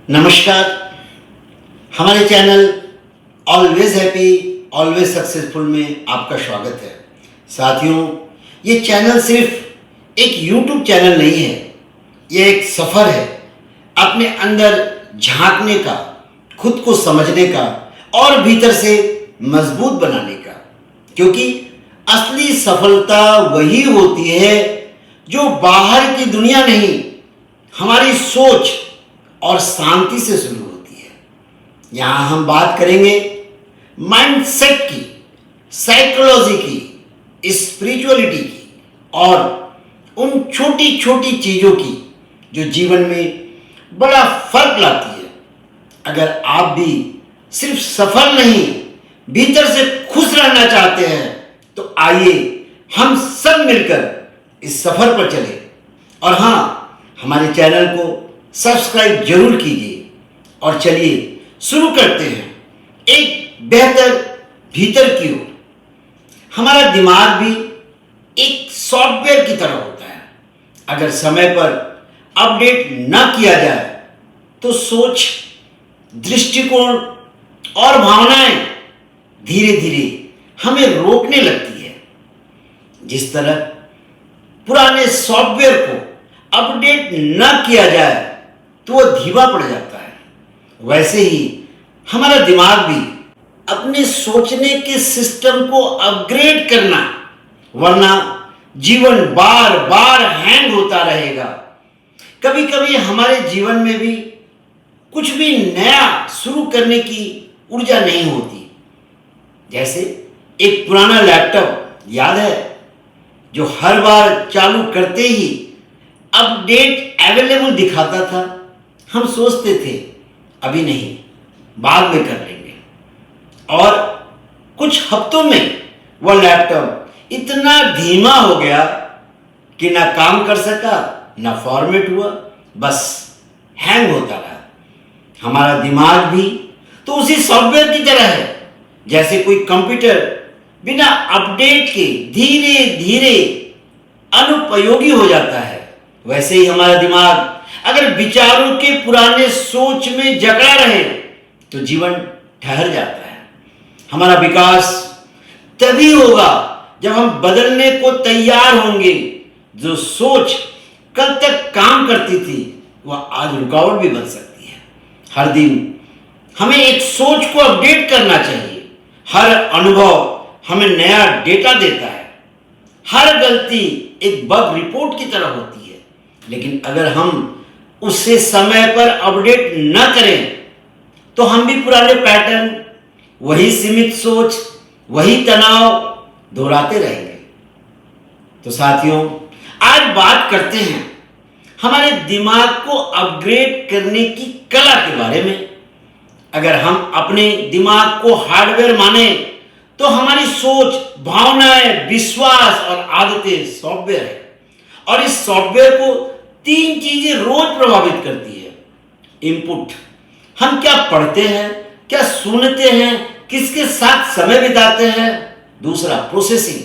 नमस्कार। हमारे channel always happy always successful में आपका स्वागत है। साथियों, ये चैनल सिर्फ एक यूट्यूब चैनल नहीं है, ये एक सफ़र है अपने अंदर झांकने का, खुद को समझने का और भीतर से मजबूत बनाने का। क्योंकि असली सफलता वही होती है जो बाहर की दुनिया नहीं, हमारी सोच और शांति से शुरू होती है। यहाँ हम बात करेंगे माइंडसेट की, साइकोलॉजी की, स्पिरिचुअलिटी की और उन छोटी छोटी चीज़ों की जो जीवन में बड़ा फर्क लाती है। अगर आप भी सिर्फ सफल नहीं, भीतर से खुश रहना चाहते हैं तो आइए हम सब मिलकर इस सफर पर चलें। और हाँ, हमारे चैनल को सब्सक्राइब जरूर कीजिए। और चलिए शुरू करते हैं एक बेहतर भीतर की ओर। हमारा दिमाग भी एक सॉफ्टवेयर की तरह होता है। अगर समय पर अपडेट न किया जाए तो सोच, दृष्टिकोण और भावनाएं धीरे धीरे हमें रोकने लगती है। जिस तरह पुराने सॉफ्टवेयर को अपडेट न किया जाए तो वो धीमा पड़ जाता है, वैसे ही हमारा दिमाग भी अपने सोचने के सिस्टम को अपग्रेड करना, वरना जीवन बार बार हैंग होता रहेगा। कभी कभी हमारे जीवन में भी कुछ भी नया शुरू करने की ऊर्जा नहीं होती। जैसे एक पुराना लैपटॉप याद है, जो हर बार चालू करते ही अपडेट अवेलेबल दिखाता था। हम सोचते थे अभी नहीं, बाद में कर लेंगे, और कुछ हफ्तों में वह लैपटॉप इतना धीमा हो गया कि ना काम कर सका, ना फॉर्मेट हुआ, बस हैंग होता रहा। हमारा दिमाग भी तो उसी सॉफ्टवेयर की तरह है। जैसे कोई कंप्यूटर बिना अपडेट के धीरे धीरे अनुपयोगी हो जाता है, वैसे ही हमारा दिमाग अगर विचारों के पुराने सोच में जकड़ा रहे तो जीवन ठहर जाता है। हमारा विकास तभी होगा जब हम बदलने को तैयार होंगे। जो सोच कल तक काम करती थी वह आज रुकावट भी बन सकती है। हर दिन हमें एक सोच को अपडेट करना चाहिए। हर अनुभव हमें नया डेटा देता है। हर गलती एक बग रिपोर्ट की तरह होती है, लेकिन अगर हम उससे समय पर अपडेट न करें तो हम भी पुराने पैटर्न, वही सीमित सोच, वही तनाव दोहराते रहेंगे। तो साथियों, आज बात करते हैं हमारे दिमाग को अपग्रेड करने की कला के बारे में। अगर हम अपने दिमाग को हार्डवेयर माने तो हमारी सोच, भावनाएं, विश्वास और आदतें सॉफ्टवेयर है। और इस सॉफ्टवेयर को तीन चीजें रोज प्रभावित करती है। इनपुट, हम क्या पढ़ते हैं, क्या सुनते हैं, किसके साथ समय बिताते हैं। दूसरा, प्रोसेसिंग,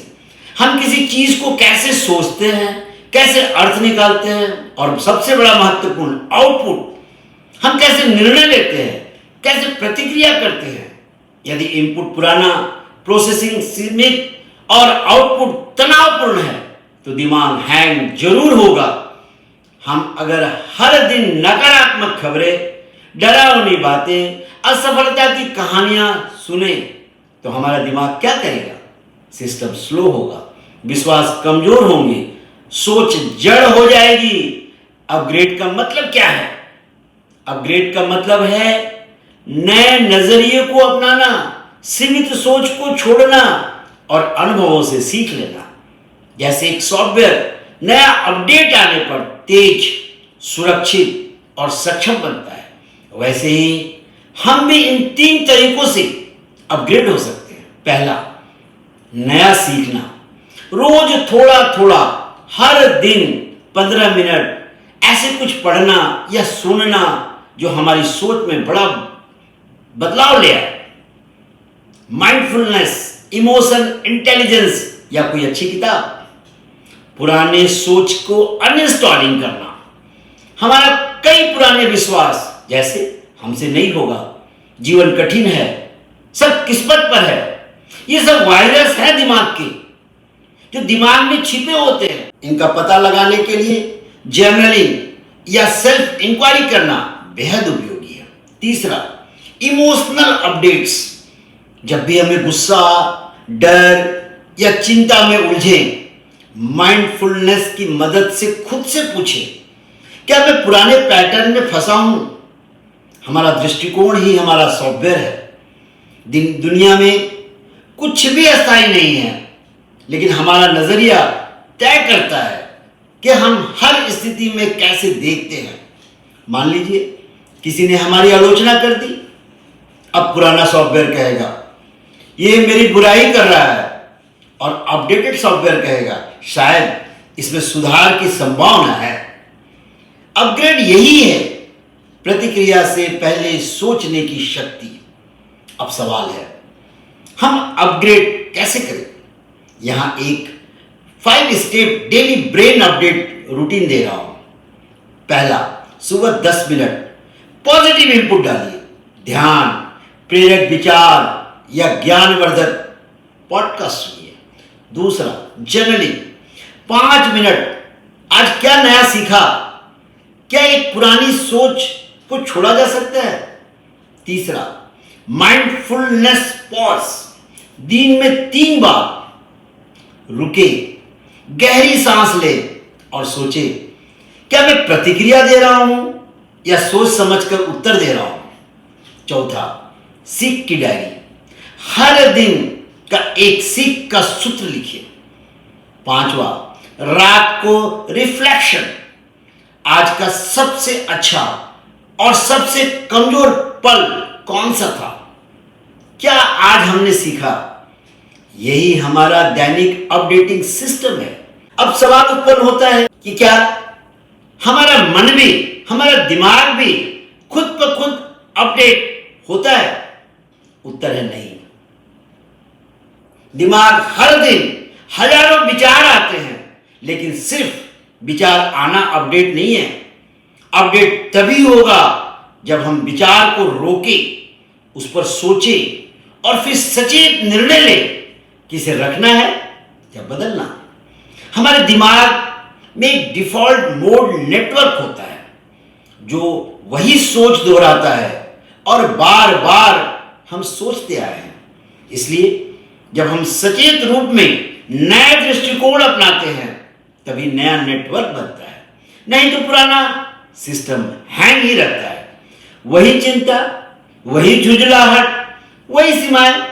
हम किसी चीज को कैसे सोचते हैं, कैसे अर्थ निकालते हैं। और सबसे बड़ा महत्वपूर्ण, आउटपुट, हम कैसे निर्णय लेते हैं, कैसे प्रतिक्रिया करते हैं। यदि इनपुट पुराना, प्रोसेसिंग सीमित और आउटपुट तनावपूर्ण है तो दिमाग हैंग जरूर होगा। हम अगर हर दिन नकारात्मक खबरें, डरावनी बातें, असफलता की कहानियां सुने तो हमारा दिमाग क्या करेगा? सिस्टम स्लो होगा, विश्वास कमजोर होंगे, सोच जड़ हो जाएगी। अपग्रेड का मतलब क्या है? अपग्रेड का मतलब है नए नजरिए को अपनाना, सीमित सोच को छोड़ना और अनुभवों से सीख लेना। जैसे एक सॉफ्टवेयर नया अपडेट आने पर तेज, सुरक्षित और सक्षम बनता है, वैसे ही हम भी इन तीन तरीकों से अपग्रेड हो सकते हैं। पहला, नया सीखना। रोज थोड़ा थोड़ा, हर दिन 15 मिनट ऐसे कुछ पढ़ना या सुनना जो हमारी सोच में बड़ा बदलाव ले आए। माइंडफुलनेस, इमोशन इंटेलिजेंस या कोई अच्छी किताब। पुराने सोच को अनइंस्टॉलिंग करना। हमारा कई पुराने विश्वास, जैसे हमसे नहीं होगा, जीवन कठिन है, सब किस्मत पर है। ये सब वायरस है दिमाग के, जो दिमाग में छिपे होते हैं। इनका पता लगाने के लिए जर्नलिंग या सेल्फ इंक्वायरी करना बेहद उपयोगी है। तीसरा, इमोशनल अपडेट्स। जब भी हमें गुस्सा, डर या चिंता में उलझे, माइंडफुलनेस की मदद से खुद से पूछें, क्या मैं पुराने पैटर्न में फंसा हूं? हमारा दृष्टिकोण ही हमारा सॉफ्टवेयर है। दुनिया में कुछ भी अस्थायी नहीं है, लेकिन हमारा नजरिया तय करता है कि हम हर स्थिति में कैसे देखते हैं। मान लीजिए किसी ने हमारी आलोचना कर दी, अब पुराना सॉफ्टवेयर कहेगा ये मेरी बुराई कर रहा है, और अपडेटेड सॉफ्टवेयर कहेगा शायद इसमें सुधार की संभावना है। अपग्रेड यही है, प्रतिक्रिया से पहले सोचने की शक्ति। अब सवाल है, हम अपग्रेड कैसे करें? यहां एक 5 step daily brain update routine दे रहा हूं। पहला, सुबह 10 मिनट पॉजिटिव इनपुट डालिए। ध्यान, प्रेरक विचार या ज्ञानवर्धक पॉडकास्ट सुनिए। दूसरा, जर्नलिंग 5 मिनट, आज क्या नया सीखा? क्या एक पुरानी सोच को छोड़ा जा सकता है? तीसरा, माइंडफुलनेस पॉज। दिन में 3 बार रुके, गहरी सांस ले और सोचे, क्या मैं प्रतिक्रिया दे रहा हूं या सोच समझकर उत्तर दे रहा हूं? चौथा, सीख की डायरी। हर दिन का एक सीख का सूत्र लिखिए। पांचवा, रात को रिफ्लेक्शन। आज का सबसे अच्छा और सबसे कमजोर पल कौन सा था? क्या आज हमने सीखा? यही हमारा दैनिक अपडेटिंग सिस्टम है। अब सवाल उत्पन्न होता है कि क्या हमारा मन भी, हमारा दिमाग भी खुद ब खुद अपडेट होता है? उत्तर है नहीं। दिमाग हर दिन हजारों विचार आते हैं, लेकिन सिर्फ विचार आना अपडेट नहीं है। अपडेट तभी होगा जब हम विचार को रोकें, उस पर सोचें और फिर सचेत निर्णय लें कि इसे रखना है या बदलना। हमारे दिमाग में एक डिफॉल्ट मोड नेटवर्क होता है जो वही सोच दोहराता है और बार बार हम सोचते आए हैं। इसलिए जब हम सचेत रूप में नया दृष्टिकोण अपनाते हैं, तभी नया नेटवर्क बनता है। नहीं तो पुराना सिस्टम हैंग ही रहता है। वही चिंता, वही झुंझलाहट, वही सीमाएं।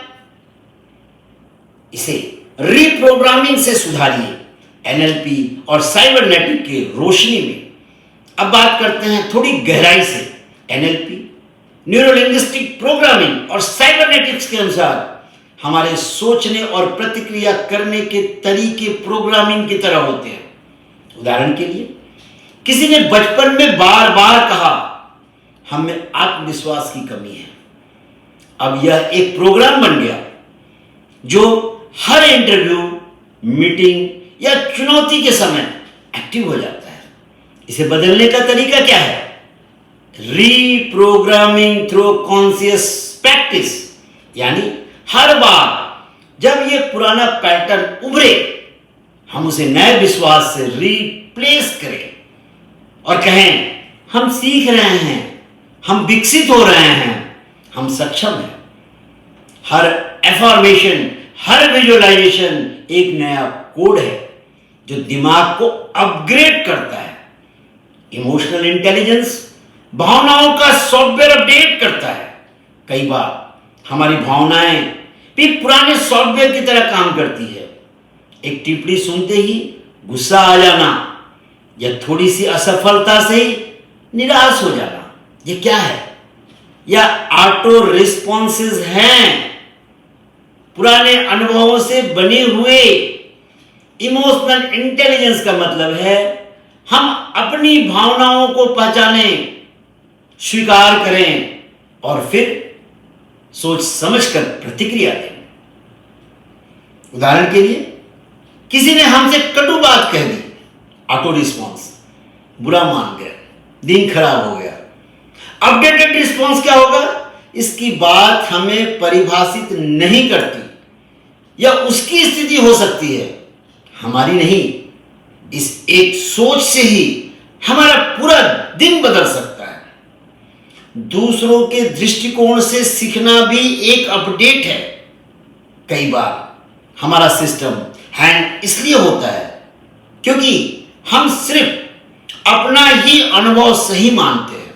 इसे रीप्रोग्रामिंग से सुधारिए, एनएलपी और साइबरनेटिक की रोशनी में। अब बात करते हैं थोड़ी गहराई से। एनएलपी, न्यूरो लिंग्विस्टिक प्रोग्रामिंग और साइबरनेटिक्स के अनुसार हमारे सोचने और प्रतिक्रिया करने के तरीके प्रोग्रामिंग की तरह होते हैं। उदाहरण के लिए, किसी ने बचपन में बार बार कहा हम में आत्मविश्वास की कमी है। अब यह एक प्रोग्राम बन गया जो हर इंटरव्यू, मीटिंग या चुनौती के समय एक्टिव हो जाता है। इसे बदलने का तरीका क्या है? Reprogramming through conscious practice. यानी हर बार जब यह पुराना पैटर्न उभरे, हम उसे नए विश्वास से रिप्लेस करें और कहें हम सीख रहे हैं, हम विकसित हो रहे हैं, हम सक्षम हैं। हर एफर्मेशन, हर विजुअलाइजेशन एक नया कोड है जो दिमाग को अपग्रेड करता है। इमोशनल इंटेलिजेंस भावनाओं का सॉफ्टवेयर अपडेट करता है। कई बार हमारी भावनाएं भी पुराने सॉफ्टवेयर की तरह काम करती है। एक टिप्पणी सुनते ही गुस्सा आ जाना या थोड़ी सी असफलता से ही निराश हो जाना, ये क्या है? या ऑटो रिस्पॉन्सेज हैं, पुराने अनुभवों से बने हुए। इमोशनल इंटेलिजेंस का मतलब है हम अपनी भावनाओं को पहचानें, स्वीकार करें और फिर सोच समझकर प्रतिक्रिया दें। उदाहरण के लिए, किसी ने हमसे कटु बात कह दी, ऑटो रिस्पॉन्स, बुरा मान गए, दिन खराब हो गया। अपडेटेड रिस्पॉन्स क्या होगा, इसकी बात हमें परिभाषित नहीं करती या उसकी स्थिति हो सकती है, हमारी नहीं। इस एक सोच से ही हमारा पूरा दिन बदल सकता है। दूसरों के दृष्टिकोण से सीखना भी एक अपडेट है। कई बार हमारा सिस्टम हैंग इसलिए होता है क्योंकि हम सिर्फ अपना ही अनुभव सही मानते हैं।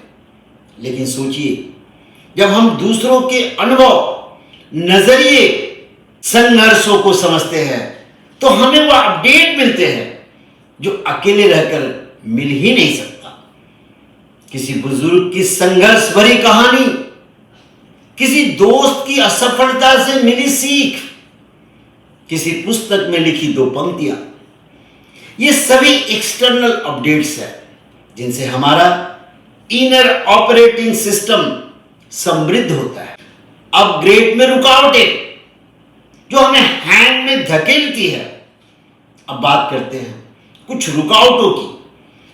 लेकिन सोचिए, जब हम दूसरों के अनुभव, नजरिए, संघर्षों को समझते हैं तो हमें वह अपडेट मिलते हैं जो अकेले रहकर मिल ही नहीं सकता। किसी बुजुर्ग की संघर्ष भरी कहानी, किसी दोस्त की असफलता से मिली सीख, किसी पुस्तक में लिखी 2 पंक्तियां, ये सभी एक्सटर्नल अपडेट्स हैं जिनसे हमारा इनर ऑपरेटिंग सिस्टम समृद्ध होता है। अपग्रेड में रुकावटें जो हमें हैंग में धकेलती है। अब बात करते हैं कुछ रुकावटों की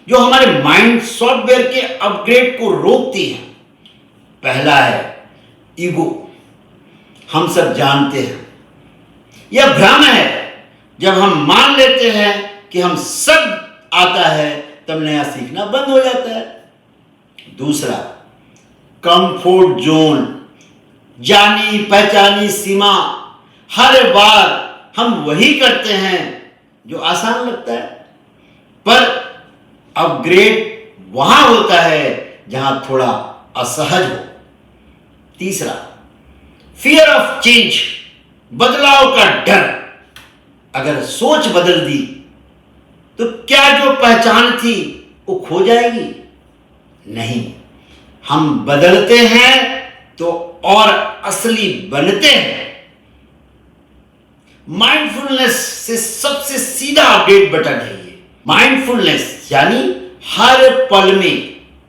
जो हमारे माइंड सॉफ्टवेयर के अपग्रेड को रोकती है। पहला है ईगो। हम सब जानते हैं यह भ्रम है जब हम मान लेते हैं कि हम सब आता है तब नया सीखना बंद हो जाता है। दूसरा, कंफर्ट जोन, जानी पहचानी सीमा। हर बार हम वही करते हैं जो आसान लगता है, पर अपग्रेड वहां होता है जहां थोड़ा असहज हो। तीसरा, फियर ऑफ चेंज, बदलाव का डर। अगर सोच बदल दी तो क्या जो पहचान थी वो खो जाएगी? नहीं, हम बदलते हैं तो और असली बनते हैं। माइंडफुलनेस से सबसे सीधा अपडेट बटन है ये। माइंडफुलनेस यानी हर पल में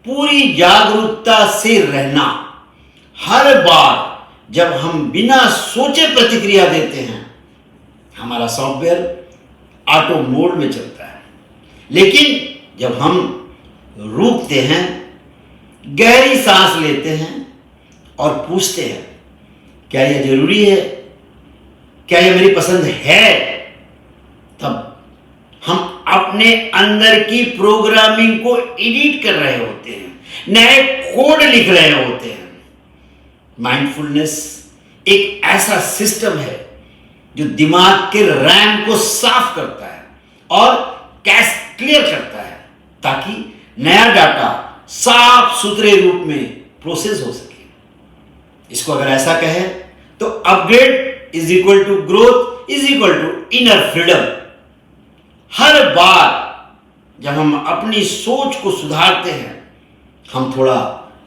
पूरी जागरूकता से रहना। हर बार जब हम बिना सोचे प्रतिक्रिया देते हैं, हमारा सॉफ्टवेयर ऑटो मोड में चलता है। लेकिन जब हम रुकते हैं, गहरी सांस लेते हैं और पूछते हैं, क्या यह जरूरी है? क्या यह मेरी पसंद है? तब हम अपने अंदर की प्रोग्रामिंग को एडिट कर रहे होते हैं, नए कोड लिख रहे होते हैं। माइंडफुलनेस एक ऐसा सिस्टम है जो दिमाग के रैम को साफ करता है और कैश क्लियर करता है ताकि नया डाटा साफ सुथरे रूप में प्रोसेस हो सके। इसको अगर ऐसा कहें तो upgrade is equal to growth is equal to inner freedom. हर बार जब हम अपनी सोच को सुधारते हैं, हम थोड़ा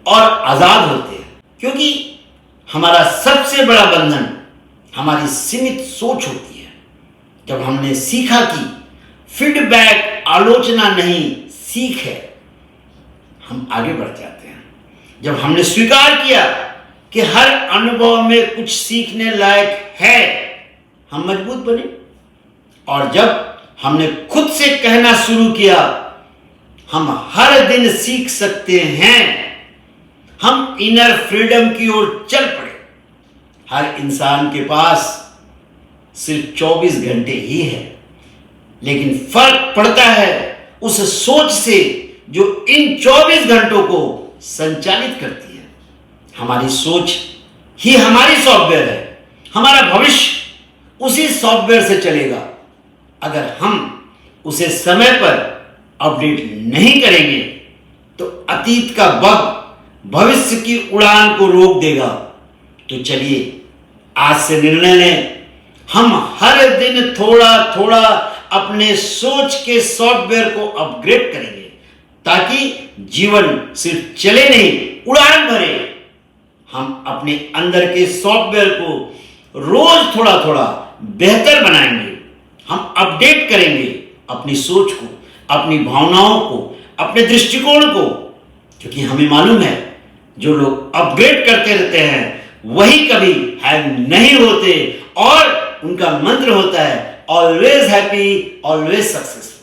और आजाद होते हैं, क्योंकि हमारा सबसे बड़ा बंधन हमारी सीमित सोच होती है। जब हमने सीखा कि फीडबैक आलोचना नहीं सीख है, हम आगे बढ़ जाते हैं। जब हमने स्वीकार किया कि हर अनुभव में कुछ सीखने लायक है, हम मजबूत बने। और जब हमने खुद से कहना शुरू किया, हम हर दिन सीख सकते हैं, हम इनर फ्रीडम की ओर चल पड़े। हर इंसान के पास सिर्फ 24 घंटे ही है, लेकिन फर्क पड़ता है उस सोच से जो इन 24 घंटों को संचालित करती है। हमारी सोच ही हमारी सॉफ्टवेयर है। हमारा भविष्य उसी सॉफ्टवेयर से चलेगा। अगर हम उसे समय पर अपडेट नहीं करेंगे तो अतीत का बग भविष्य की उड़ान को रोक देगा। तो चलिए आज से निर्णय लें, हम हर दिन थोड़ा थोड़ा अपने सोच के सॉफ्टवेयर को अपग्रेड करेंगे ताकि जीवन सिर्फ चले नहीं, उड़ान भरे। हम अपने अंदर के सॉफ्टवेयर को रोज थोड़ा थोड़ा बेहतर बनाएंगे। हम अपडेट करेंगे अपनी सोच को, अपनी भावनाओं को, अपने दृष्टिकोण को, क्योंकि हमें मालूम है जो लोग अपग्रेड करते रहते हैं वही कभी हैंग नहीं होते। और उनका मंत्र होता है ऑलवेज हैप्पी, ऑलवेज सक्सेसफुल।